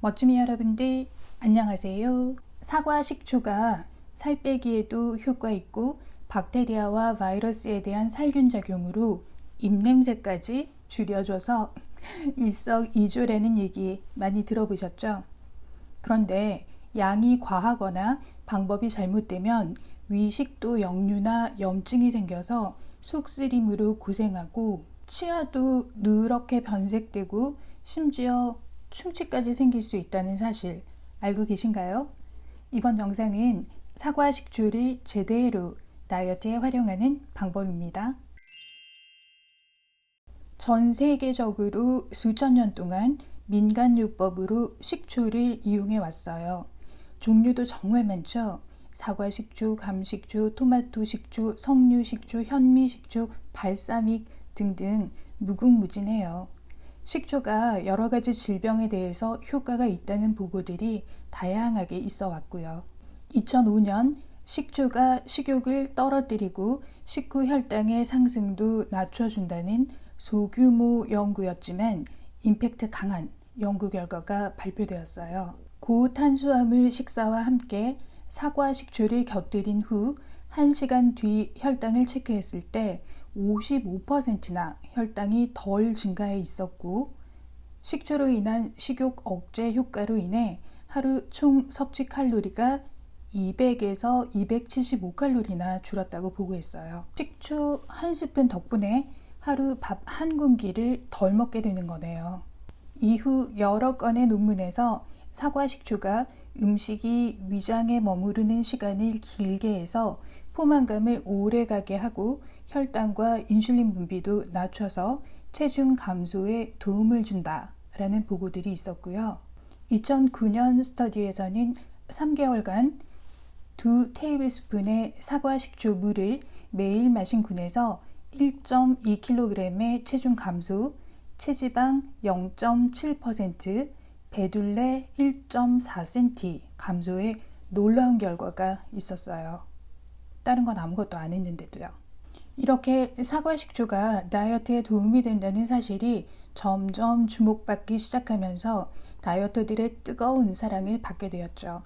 멋짐이 여러분들 안녕하세요. 사과 식초가 살 빼기에도 효과 있고 박테리아와 바이러스에 대한 살균 작용으로 입냄새까지 줄여줘서 일석이조라는 얘기 많이 들어보셨죠? 그런데 양이 과하거나 방법이 잘못되면 위식도 역류나 염증이 생겨서 속쓰림으로 고생하고 치아도 누렇게 변색되고 심지어 충치까지 생길 수 있다는 사실 알고 계신가요? 이번 영상은 사과 식초를 제대로 다이어트에 활용하는 방법입니다. 전 세계적으로 수천 년 동안 민간요법으로 식초를 이용해 왔어요. 종류도 정말 많죠. 사과 식초, 감 식초, 토마토 식초, 석류 식초, 현미 식초, 발사믹 등등 무궁무진해요. 식초가 여러 가지 질병에 대해서 효과가 있다는 보고들이 다양하게 있어 왔고요. 2005년 식초가 식욕을 떨어뜨리고 식후 혈당의 상승도 낮춰준다는 소규모 연구였지만 임팩트 강한 연구 결과가 발표되었어요. 고탄수화물 식사와 함께 사과 식초를 곁들인 후 1시간 뒤 혈당을 체크했을 때 55%나 혈당이 덜 증가해 있었고, 식초로 인한 식욕 억제 효과로 인해 하루 총 섭취 칼로리가 200에서 275칼로리나 줄었다고 보고했어요. 식초 한 스푼 덕분에 하루 밥 한 공기를 덜 먹게 되는 거네요. 이후 여러 건의 논문에서 사과 식초가 음식이 위장에 머무르는 시간을 길게 해서 포만감을 오래가게 하고 혈당과 인슐린 분비도 낮춰서 체중 감소에 도움을 준다라는 보고들이 있었고요. 2009년 스터디에서는 3개월간 2테이블스푼의 사과 식초 물을 매일 마신 군에서 1.2kg의 체중 감소, 체지방 0.7%, 배둘레 1.4cm 감소에 놀라운 결과가 있었어요. 다른 건 아무것도 안 했는데도요. 이렇게 사과 식초가 다이어트에 도움이 된다는 사실이 점점 주목받기 시작하면서 다이어터들의 뜨거운 사랑을 받게 되었죠.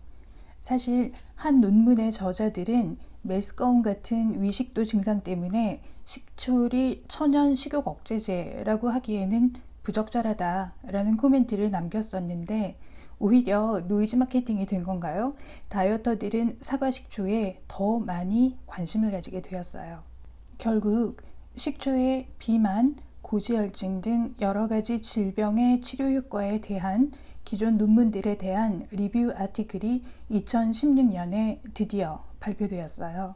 사실 한 논문의 저자들은 메스꺼움 같은 위식도 증상 때문에 식초를 천연 식욕 억제제라고 하기에는 부적절하다라는 코멘트를 남겼었는데, 오히려 노이즈 마케팅이 된 건가요? 다이어터들은 사과 식초에 더 많이 관심을 가지게 되었어요. 결국 식초의 비만, 고지혈증 등 여러 가지 질병의 치료 효과에 대한 기존 논문들에 대한 리뷰 아티클이 2016년에 드디어 발표되었어요.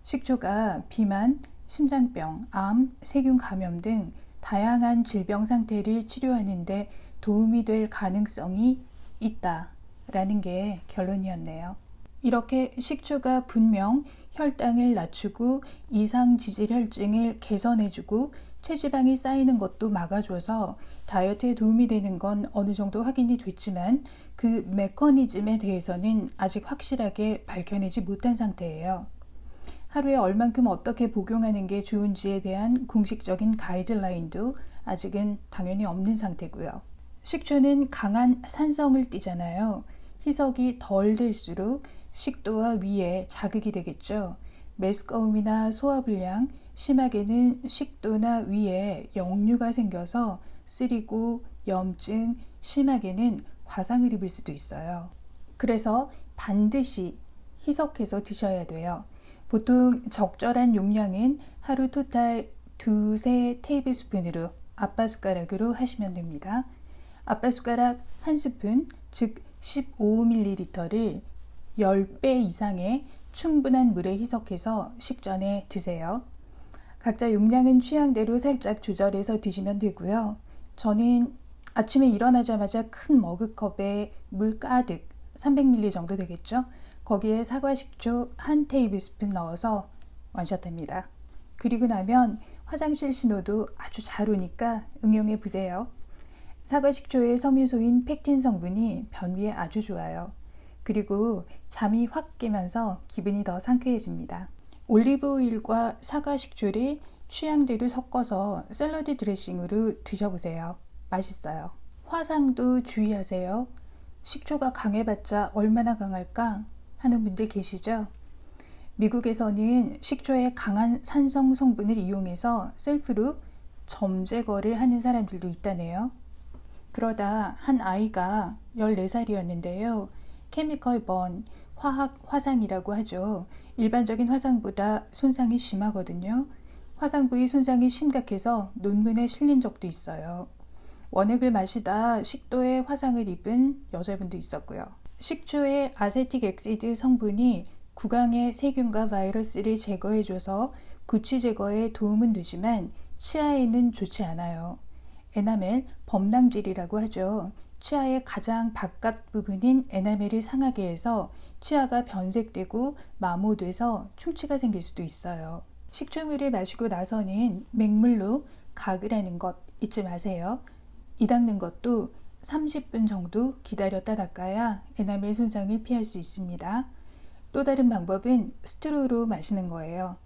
식초가 비만, 심장병, 암, 세균 감염 등 다양한 질병 상태를 치료하는 데 도움이 될 가능성이 있다라는 게 결론이었네요. 이렇게 식초가 분명 혈당을 낮추고 이상 지질혈증을 개선해주고 체지방이 쌓이는 것도 막아줘서 다이어트에 도움이 되는 건 어느 정도 확인이 됐지만 그 메커니즘에 대해서는 아직 확실하게 밝혀내지 못한 상태예요. 하루에 얼만큼 어떻게 복용하는 게 좋은지에 대한 공식적인 가이드라인도 아직은 당연히 없는 상태고요. 식초는 강한 산성을 띠잖아요. 희석이 덜 될수록 식도와 위에 자극이 되겠죠. 메스꺼움이나 소화불량, 심하게는 식도나 위에 역류가 생겨서 쓰리고 염증, 심하게는 화상을 입을 수도 있어요. 그래서 반드시 희석해서 드셔야 돼요. 보통 적절한 용량은 하루 토탈 2-3테이블스푼으로 아빠숟가락으로 하시면 됩니다. 아빠숟가락 한 스푼, 즉 15ml를 10배 이상의 충분한 물에 희석해서 식전에 드세요. 각자 용량은 취향대로 살짝 조절해서 드시면 되고요. 저는 아침에 일어나자마자 큰 머그컵에 물 가득 300ml 정도 되겠죠? 거기에 사과 식초 한 테이블스푼 넣어서 원샷합니다. 그리고 나면 화장실 신호도 아주 잘 오니까 응용해 보세요. 사과 식초의 섬유소인 펙틴 성분이 변비에 아주 좋아요. 그리고 잠이 확 깨면서 기분이 더 상쾌해집니다. 올리브 오일과 사과 식초를 취향대로 섞어서 샐러드 드레싱으로 드셔보세요. 맛있어요. 화상도 주의하세요. 식초가 강해봤자 얼마나 강할까 하는 분들 계시죠? 미국에서는 식초의 강한 산성 성분을 이용해서 셀프로 점 제거를 하는 사람들도 있다네요. 그러다 한 아이가 14살이었는데요. 케미컬 번, 화학 화상이라고 하죠. 일반적인 화상보다 손상이 심하거든요. 화상 부위 손상이 심각해서 논문에 실린 적도 있어요. 원액을 마시다 식도에 화상을 입은 여자분도 있었고요. 식초의 아세틱 엑시드 성분이 구강의 세균과 바이러스를 제거해줘서 구취 제거에 도움은 되지만 치아에는 좋지 않아요. 에나멜 범랑질이라고 하죠. 치아의 가장 바깥 부분인 에나멜을 상하게 해서 치아가 변색되고 마모돼서 충치가 생길 수도 있어요. 식초물을 마시고 나서는 맹물로 가글 하는 것 잊지 마세요. 이 닦는 것도 30분 정도 기다렸다 닦아야 에나멜 손상을 피할 수 있습니다. 또 다른 방법은 스트로로 마시는 거예요.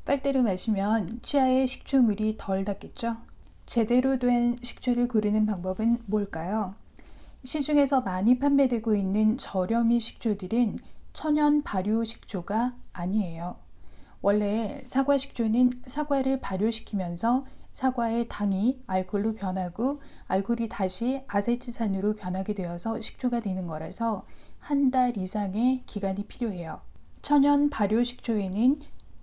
빨대로 마시면 치아에 식초물이 덜 닿겠죠? 제대로 된 식초를 고르는 방법은 뭘까요? 시중에서 많이 판매되고 있는 저렴이 식초들은 천연 발효 식초가 아니에요. 원래 사과 식초는 사과를 발효시키면서 사과의 당이 알코올로 변하고 알코올이 다시 아세트산으로 변하게 되어서 식초가 되는 거라서 한 달 이상의 기간이 필요해요. 천연 발효 식초에는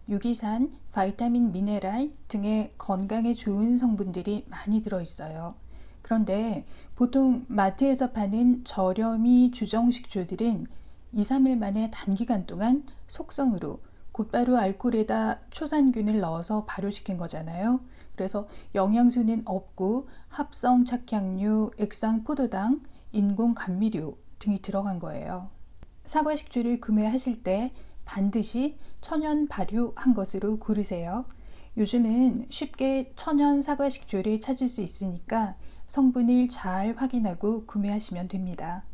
유기산, 바이타민, 미네랄 등의 건강에 좋은 성분들이 많이 들어있어요. 그런데 보통 마트에서 파는 저렴이 주정 식초들은 2, 3일 만에 단기간 동안 속성으로 곧바로 알코올에다 초산균을 넣어서 발효시킨 거잖아요. 그래서 영양소는 없고 합성 착향류, 액상 포도당, 인공 감미료 등이 들어간 거예요. 사과 식초를 구매하실 때 반드시 천연 발효한 것으로 고르세요. 요즘은 쉽게 천연 사과 식초를 찾을 수 있으니까 성분을 잘 확인하고 구매하시면 됩니다.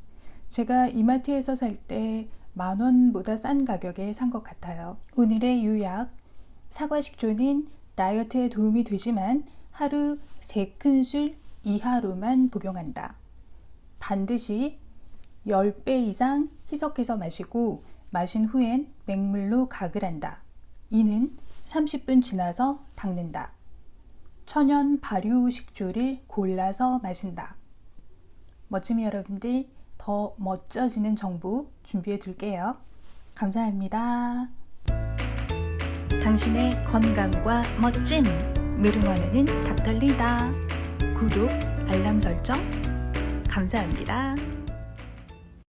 제가 이마트에서 살 때 10,000원보다 싼 가격에 산 것 같아요. 오늘의 요약, 사과 식초는 다이어트에 도움이 되지만 하루 3큰술 이하로만 복용한다. 반드시 10배 이상 희석해서 마시고 마신 후엔 맹물로 가글한다. 이는 30분 지나서 닦는다. 천연 발효 식초를 골라서 마신다. 멋짐이 여러분들 더 멋져지는 정보 준비해 둘게요. 감사합니다. 당신의 건강과 멋짐 늘 응원하는 닥터리다. 구독, 알람 설정 감사합니다.